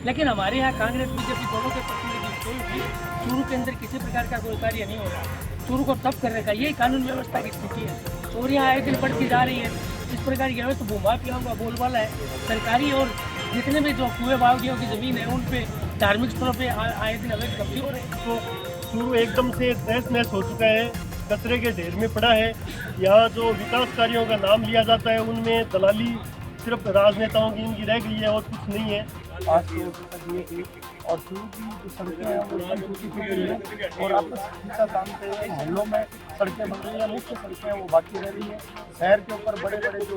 लेकिन हमारे यहाँ कांग्रेस बीजेपी दोनों के प्रतिनिधि कोई भी चूरू के अंदर किसी प्रकार का कोई कार्य नहीं हो रहा। चूरू को तब करने का यही कानून व्यवस्था की स्थिति है। चोरियाँ आए दिन बढ़ती जा रही है। इस प्रकार की व्यवस्था भूमाफियाओं का बोलबाला है। सरकारी और जितने भी जो कुएं बावड़ियों की ज़मीन है उन पे धार्मिक स्थलों पे आए दिन अवैध कब्जे हो रहे हैं। तो चूरू एकदम से तहस नहस हो चुका है, कचरे के ढेर में पड़ा है। यहाँ जो विकास कार्यों का नाम लिया जाता है उनमें दलाली सिर्फ राजनेताओं की इनकी रह गई है और कुछ नहीं है। आज के ये थी और चूरू की जो सड़कें हैं वो एकदम टूटी फूटी है और आपस का काम पे मोहल्लों में सड़कें बन रही हैं, मुख्य सड़कें हैं वो बाकी रह रही है। शहर के ऊपर बड़े बड़े जो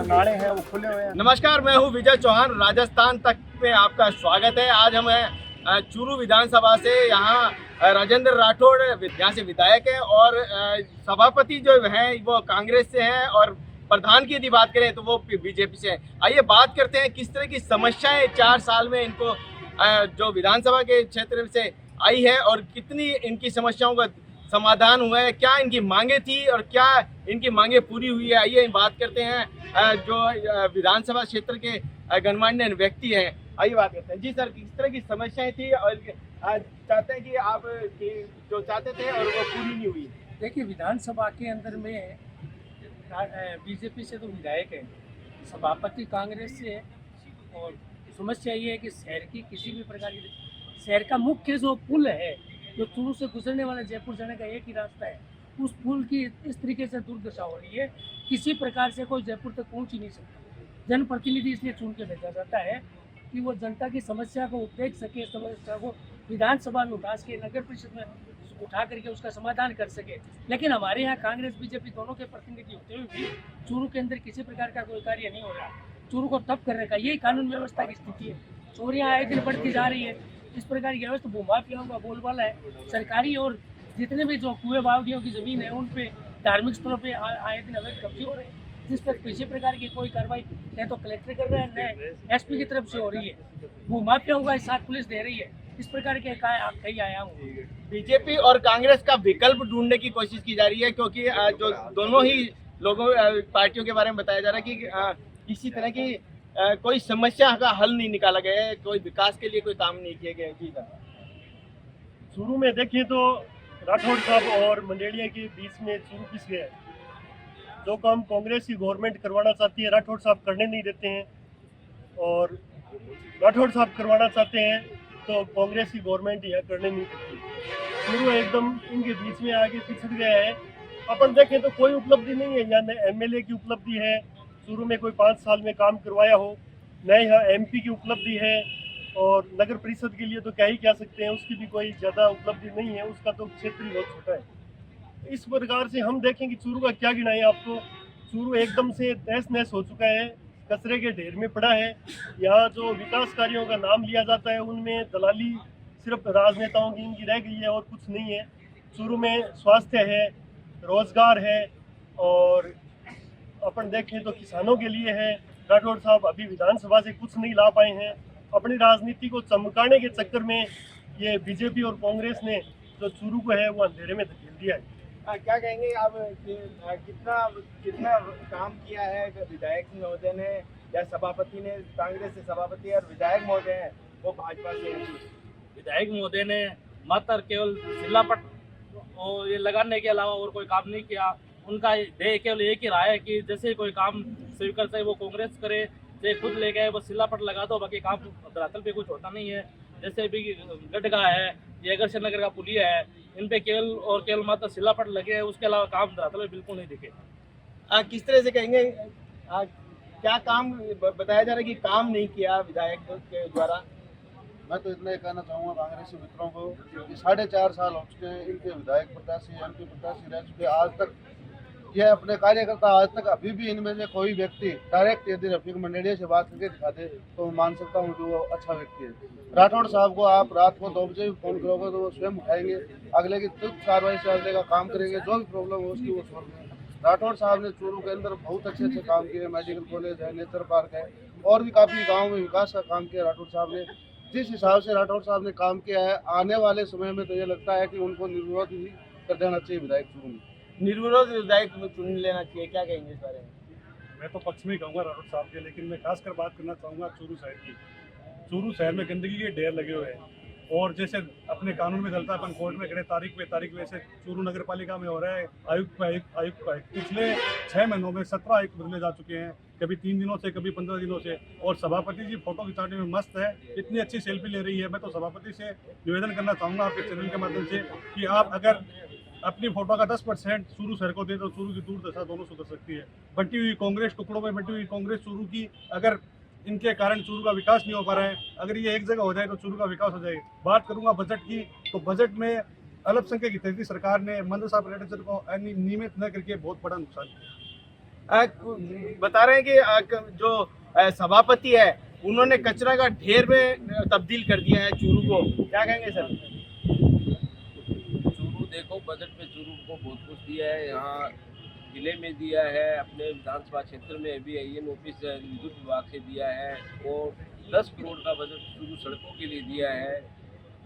नाले हैं वो खुले हुए हैं। नमस्कार, मैं हूँ विजय चौहान, राजस्थान तक में आपका स्वागत है। आज हम हैं चूरू विधानसभा से। यहाँ राजेंद्र राठौड़ यहाँ से विधायक है और सभापति जो हैं वो कांग्रेस से हैं और प्रधान की यदि बात करें तो वो बीजेपी से है। आइए बात करते हैं किस तरह की समस्याएं 4 साल में इनको जो विधानसभा के क्षेत्र से आई है और कितनी इनकी समस्याओं का समाधान हुआ है, क्या इनकी मांगे थी और क्या इनकी मांगे पूरी हुई है। आइए बात करते हैं जो विधानसभा क्षेत्र के गणमान्य व्यक्ति हैं। आइए बात करते हैं। जी सर, किस तरह की समस्याएं थी और चाहते हैं कि आप जो चाहते थे और वो पूरी नहीं हुई। देखिए, विधानसभा के अंदर में बीजेपी से तो विधायक है, सभापति कांग्रेस से है और समस्या ये है कि शहर की किसी भी प्रकार की शहर का मुख्य जो पुल है जो चूरू से गुजरने वाला जयपुर जाने का एक ही रास्ता है, उस पुल की इस तरीके से दुर्दशा हो रही है, किसी प्रकार से कोई जयपुर तक पहुंच ही नहीं सकता। जनप्रतिनिधि इसलिए चुन के भेजा जाता है कि वो जनता की समस्या को देख सके, समस्या को विधानसभा में उठा सके, नगर परिषद में उठा करके उसका समाधान कर सके। लेकिन हमारे यहाँ कांग्रेस बीजेपी दोनों के प्रतिनिधि होते हुए भी चूरू के अंदर किसी प्रकार का कोई कार्य नहीं हो रहा। चूरू को तब करने का यही कानून व्यवस्था की स्थिति है। चोरियाँ आए दिन बढ़ती जा रही है। इस प्रकार की व्यवस्था भूमाफियाओं का बोलबाला है। सरकारी और जितने भी जो कुएं बावड़ियों की ज़मीन है उन पे धार्मिक स्थलों पे आए दिन अवैध कब्जे हो रहे हैं, जिस पर किसी प्रकार की कोई कार्रवाई न तो कलेक्टर कर रहे हैं न एसपी की तरफ से हो रही है। भूमाफियाओं का साथ पुलिस दे रही है। इस प्रकार के कई आया हूँ। बीजेपी और कांग्रेस का विकल्प ढूंढने की कोशिश की जा रही है क्योंकि जो दोनों ही लोगों पार्टियों के बारे में बताया जा रहा है कि किसी तरह की कोई समस्या का हल नहीं निकाला गया है, कोई विकास के लिए कोई काम नहीं किए गए। जी सर, चूरू में देखिए तो राठौड़ साहब और मंडेलिया के बीच में चूरू पिस गया है। जो काम कांग्रेस की गवर्नमेंट करवाना चाहती है राठौड़ साहब करने नहीं देते हैं और राठौड़ साहब करवाना चाहते हैं तो कांग्रेस की गवर्नमेंट यह करने नहीं देती। चूरू एकदम इनके बीच में आगे पिछड़ गया है। अपन देखें तो कोई उपलब्धि नहीं है, या न एमएलए की उपलब्धि है चूरू में कोई 5 साल में काम करवाया हो, न यहाँ एमपी की उपलब्धि है और नगर परिषद के लिए तो क्या ही कह सकते हैं, उसकी भी कोई ज़्यादा उपलब्धि नहीं है, उसका तो क्षेत्र ही बहुत छोटा है। इस प्रकार से हम देखें कि चूरू का क्या गिनाएं आपको। चूरू एकदम से तहस नहस हो चुका है, कचरे के ढेर में पड़ा है। यहाँ जो विकास कार्यों का नाम लिया जाता है उनमें दलाली सिर्फ राजनेताओं की इनकी रह गई है और कुछ नहीं है। चूरू में स्वास्थ्य है, रोजगार है और अपन देखें तो किसानों के लिए है। राठौड़ साहब अभी विधानसभा से कुछ नहीं ला पाए हैं। अपनी राजनीति को चमकाने के चक्कर में ये बीजेपी और कांग्रेस ने जो चूरू को है वो अंधेरे में धकेल दिया है। क्या कहेंगे आप कितना काम किया है विधायक महोदय ने या सभापति ने? कांग्रेस से सभापति और विधायक महोदय हैं वो भाजपा से हैं। विधायक महोदय ने मात्र केवल सिलापट और ये लगाने के अलावा और कोई काम नहीं किया। उनका ध्येय केवल एक ही रहा है कि जैसे कोई काम स्वीकार से वो कांग्रेस करे, चाहे खुद ले गए वो सिलापट लगा दो, बाकी काम धरातल पे कुछ होता नहीं है। जैसे भी गढ़गा है, ये अगरसर नगर का पुलिया है, इन पे केवल और केवल मात्र सिलापट लगे हैं, उसके अलावा काम धरातल में बिल्कुल नहीं दिखे। किस तरह से कहेंगे क्या काम बताया जा रहा है कि काम नहीं किया विधायक के द्वारा? मैं तो इतना ही कहना चाहूँगा कांग्रेसी मित्रों को कि 4.5 साल हो चुके हैं इनके विधायक प्रत्याशी एमपी प्रत्याशी रह चुके। आज तक ये अपने कार्यकर्ता आज तक अभी भी इनमें से कोई व्यक्ति डायरेक्ट यदि रफीक मंडेलिया से बात करके दिखा दे तो मैं मान सकता हूँ कि वो अच्छा व्यक्ति है। राठौड़ साहब को आप रात को 2 बजे भी फोन करोगे तो वो स्वयं उठाएंगे, अगले की तुरंत कार्रवाई से अगले का काम करेंगे, जो भी प्रॉब्लम हो उसकी वो सॉल्व करेंगे। राठौड़ साहब ने चूरू के अंदर बहुत अच्छे काम किए, मेडिकल कॉलेज है, नेचर पार्क है और भी काफ़ी गाँव में विकास का काम किया राठौड़ साहब ने। जिस हिसाब से राठौड़ साहब ने काम किया है, आने वाले समय में तो ये लगता है कि उनको निर्विरोध ही कर देना चाहिए विधायक चूरू में। निर्विरोध विधायक चुन लेना चाहिए, क्या कहेंगे इस बारे में? मैं तो पक्ष में कहूँगा राठौड़ साहब के, लेकिन मैं खासकर बात करना चाहूँगा चूरू साइड की। चूरू शहर में गंदगी के ढेर लगे हुए हैं और जैसे अपने कानून में चलता है अपन कोर्ट में खड़े तारीख पे वैसे चूरू नगर पालिका में हो रहा है आयुक्त पे पिछले 6 महीनों में 17 आयुक्त बदले जा चुके हैं, कभी 3 दिनों से कभी 15 दिनों से। और सभापति जी फोटो खिंचाने में मस्त है, इतनी अच्छी सेल्फी ले रही है। मैं तो सभापति से निवेदन करना चाहूँगा आपके चैनल के माध्यम से कि आप अगर अपनी फोटो का 10% चूरू शहर को दे तो चूरू की दुर्दशा दोनों सुधर सकती है। बटी हुई कांग्रेस, टुकड़ों में बटी हुई कांग्रेस चूरू की, अगर इनके कारण चूरू का विकास नहीं हो पा रहा है, अगर ये एक जगह हो जाए तो चूरू का विकास हो जाएगा। बात करूंगा बजट की, तो बजट में अल्पसंख्यक हितैषी सरकार ने मंदसौर पर्यटन क्षेत्र को नियमित न करके बहुत बड़ा नुकसान किया। बता रहे हैं कि जो सभापति है उन्होंने कचरा का ढेर में तब्दील कर दिया है चूरू को, क्या कहेंगे सर? चूरू देखो, बजट में चूरू को बहुत कुछ दिया है, यहाँ जिले में दिया है, अपने विधानसभा क्षेत्र में भी AN ऑफिस विद्युत विभाग से दिया है और 10 करोड़ का बजट चूरू सड़कों के लिए दिया है।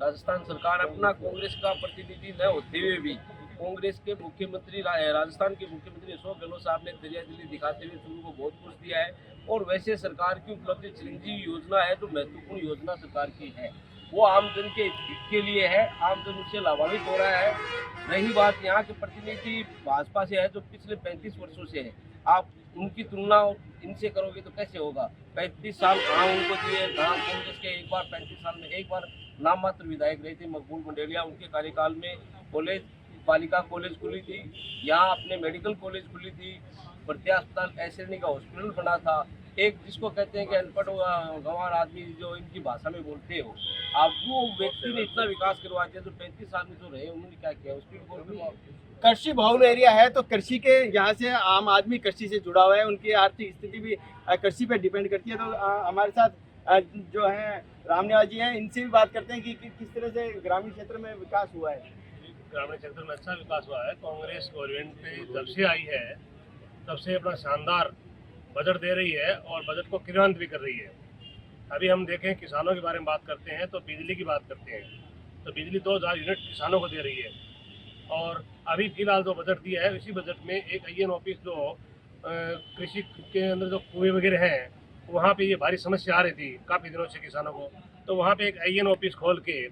राजस्थान सरकार अपना कांग्रेस का प्रतिनिधि न होते हुए भी कांग्रेस के मुख्यमंत्री राजस्थान के मुख्यमंत्री अशोक गहलोत साहब ने दरिया दिली दिखाते हुए चूरू को बहुत कुछ दिया है। और वैसे सरकार की उपलब्धि चिरंजीवी योजना है जो महत्वपूर्ण योजना सरकार की है, वो आमजन के हित के लिए है, आमजन उससे लाभान्वित हो रहा है। रही बात यहाँ के प्रतिनिधि भाजपा से है जो पिछले 35 वर्षों से है, आप उनकी तुलना इनसे करोगे तो कैसे होगा? 35 साल कहाँ उनको दिए, कहाँ कांग्रेस के एक बार 35 साल में एक बार नाम मात्र विधायक रहे थे मकबूल मंडेलिया, उनके कार्यकाल में कॉलेज बालिका कॉलेज खुली थी, यहाँ अपने मेडिकल कॉलेज खुली थी, प्रत्या अस्पताल SND का हॉस्पिटल बना था। एक जिसको कहते हैं कि अनपढ़ गंवार आदमी जो इनकी भाषा में बोलते हो आप, वो व्यक्ति ने इतना विकास करवा दिया। जो 35 साल में जो रहे उन्होंने क्या किया? उसकी कृषि बहुल एरिया है तो कृषि के यहाँ से आम आदमी कृषि से जुड़ा हुआ है, उनकी आर्थिक स्थिति भी कृषि पे डिपेंड करती है। तो हमारे साथ जो है राम निवास जी हैं, इनसे भी बात करते हैं कि किस तरह से ग्रामीण क्षेत्र में विकास हुआ है। ग्रामीण क्षेत्र में अच्छा विकास हुआ है। कांग्रेस गवर्नमेंट जब से आई है तब से अपना शानदार बजट दे रही है और बजट को क्रियान्वित भी कर रही है। अभी हम देखें किसानों के बारे में बात करते हैं तो बिजली की बात करते हैं तो बिजली 2000 यूनिट किसानों को दे रही है। और अभी फिलहाल जो बजट दिया है इसी बजट में एक AN ऑफिस जो कृषि के अंदर जो कुएं वगैरह हैं वहाँ पे ये भारी समस्या आ रही थी काफ़ी दिनों से किसानों को, तो वहाँ पे एक AN ऑफिस खोल के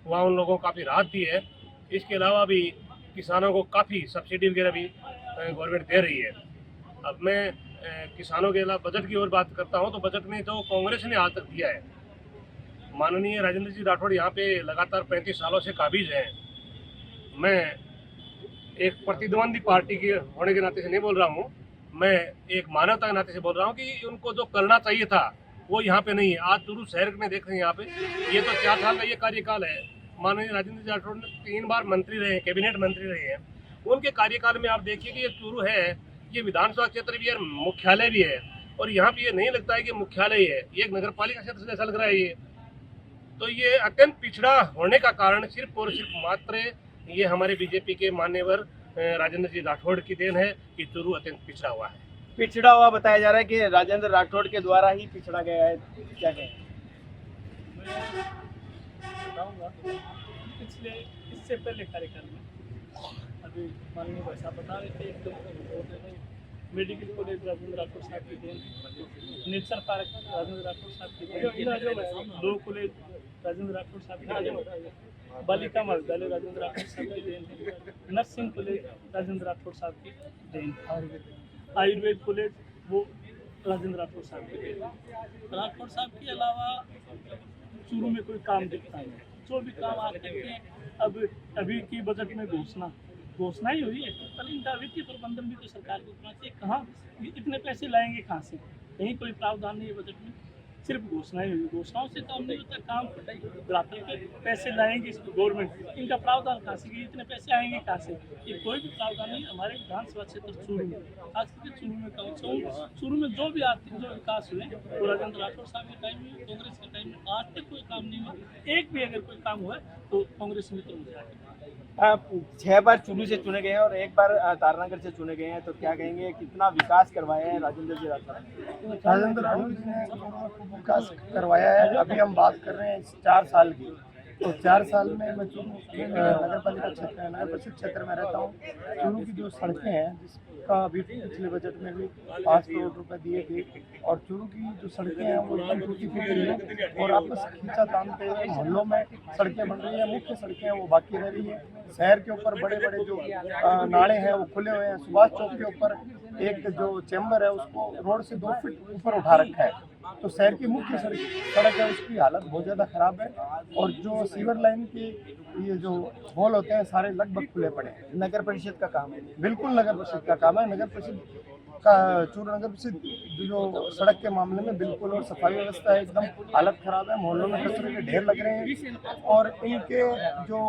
वहाँ उन लोगों को काफ़ी राहत दी है। इसके अलावा भी किसानों को काफ़ी सब्सिडी वगैरह भी गवर्नमेंट दे रही है। अब मैं किसानों के अलावा बजट की ओर बात करता हूँ तो बजट में जो कांग्रेस ने आज तक दिया है, माननीय राजेंद्र जी राठौड़ यहाँ पे लगातार 35 सालों से काबिज हैं। मैं एक प्रतिद्वंदी पार्टी के होने के नाते से नहीं बोल रहा हूँ, मैं एक मानवता के नाते से बोल रहा हूँ कि उनको जो करना चाहिए था वो यहाँ पे नहीं है। आज चूरू शहर में देख रहे हैं यहाँ पे ये तो 4 साल का ये कार्यकाल है। माननीय राजेंद्र जी राठौड़ 3 बार मंत्री रहे हैं, कैबिनेट मंत्री रहे हैं। उनके कार्यकाल में आप देखिए कि ये चूरू है, ये विधानसभा क्षेत्र भी है, मुख्यालय भी है और यहाँ पे ये नहीं लगता है कि मुख्यालय है, ये एक नगर पालिका क्षेत्र जैसा लग रहा है ये। तो ये अत्यंत पिछड़ा होने का कारण सिर्फ और सिर्फ मात्र ये हमारे बीजेपी के मान्यवर राजेंद्र जी राठौड़ की देन है कि चूरू अत्यंत पिछड़ा हुआ है। पिछड़ा हुआ बताया जा रहा है कि राजेंद्र राठौड़ के द्वारा ही पिछड़ा गया है, क्या कहें? बताऊंगा पिछले इससे पहले कार्यकाल में अभी माननीय भाई साहब बता रहे थे एकदम मेडिकल कॉलेज राजेंद्र राठौड़ साहब की देन, नेचर पार्क राजेंद्र राठौड़ साहब की देन, लॉ कॉलेज राजेंद्र राठौड़ साहब की देन, बालिका महाविद्यालय राजेंद्र राठौड़ साहब की देन, नर्सिंग कॉलेज राजेंद्र राठौड़ साहब की देन, आयुर्वेद कॉलेज वो राजेंद्र राठौड़ साहब की देन। राठौड़ साहब के अलावा चूरू में कोई काम दिखता नहीं, जो भी काम आते हैं अब अभी की बजट में घोषणा ही हुई है, पहले इनका वित्तीय प्रबंधन भी तो सरकार को करना चाहिए। कहाँ इतने पैसे लाएंगे कहाँ से? कहीं कोई प्रावधान नहीं है बजट में, सिर्फ घोषणाएं हुई। घोषणाओं से काम नहीं होता, काम रातों के पैसे लाएंगे गवर्नमेंट, इनका प्रावधान कहाँ से, इतने पैसे आएंगे कहाँ से? ये कोई भी प्रावधान नहीं। हमारे विधानसभा क्षेत्र चूरू में, आज तक चूरू में कहूँ, चूरू में जो भी आर्थिक जो विकास हुए वो राजेंद्र राठौड़ साहब के टाइम में, कांग्रेस के टाइम में आज तक कोई काम नहीं हुआ। एक भी अगर कोई काम हुआ तो कांग्रेस मित्र मुझे आगे 6 बार चूरू से चुने गए हैं और 1 बार तारानगर से चुने गए हैं, तो क्या कहेंगे कितना विकास करवाया है राजेंद्र जी राठौड़? राजेंद्र राठौड़ जी ने खूब विकास करवाया है। अभी हम बात कर रहे हैं 4 साल की, तो 4 साल में मैं चूरू नगर पालिका क्षेत्र नगर परिषद क्षेत्र में रहता हूँ। चूरू की जो सड़कें हैं का अभी पिछले बजट में भी 5 करोड़ रुपए दिए थे। और चूरू की जो सड़कें हैं वो एकदम टूटी फूटी हैं और आपस खींचा तानते हुए मोहल्लों में सड़कें बन रही हैं, मुख्य सड़कें हैं वो बाकी रह रही है। शहर के ऊपर बड़े बड़े जो नाले हैं वो खुले हुए हैं। सुभाष चौक के ऊपर एक जो चैम्बर है उसको रोड से 2 फीट ऊपर उठा रखा है। तो शहर की मुख्य सड़क है उसकी हालत बहुत ज़्यादा ख़राब है। और जो सीवर लाइन के ये जो होल होते हैं सारे लगभग खुले पड़े हैं। नगर परिषद का काम है। बिल्कुल नगर परिषद का काम है। नगर परिषद का चूरू नगर परिषद जो सड़क के मामले में बिल्कुल, और सफाई व्यवस्था है एकदम हालत ख़राब है। मोहल्लों में कचरे के ढेर लग रहे हैं और इनके जो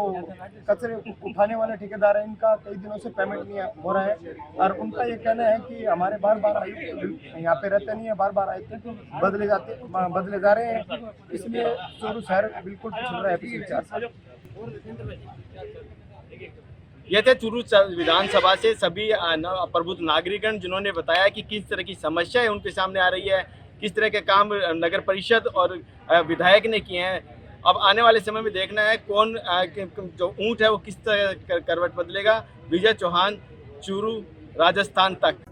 कचरे उठाने वाले ठेकेदार हैं इनका कई दिनों से पेमेंट नहीं हो रहा है। और उनका ये कहना है कि हमारे बार आयुक्त यहाँ पे रहते नहीं है, बार आयुक्त बदले जा रहे हैं, इसलिए चूरू शहर बिल्कुल पिछड़ रहा है पिछले 4 साल। ये थे चूरू विधानसभा से सभी प्रबुद्ध नागरिकगण जिन्होंने बताया कि किस तरह की समस्याएं उनके सामने आ रही है, किस तरह के काम नगर परिषद और विधायक ने किए हैं। अब आने वाले समय में देखना है कौन जो ऊंट है वो किस तरह करवट बदलेगा। विजय चौहान, चूरू, राजस्थान तक।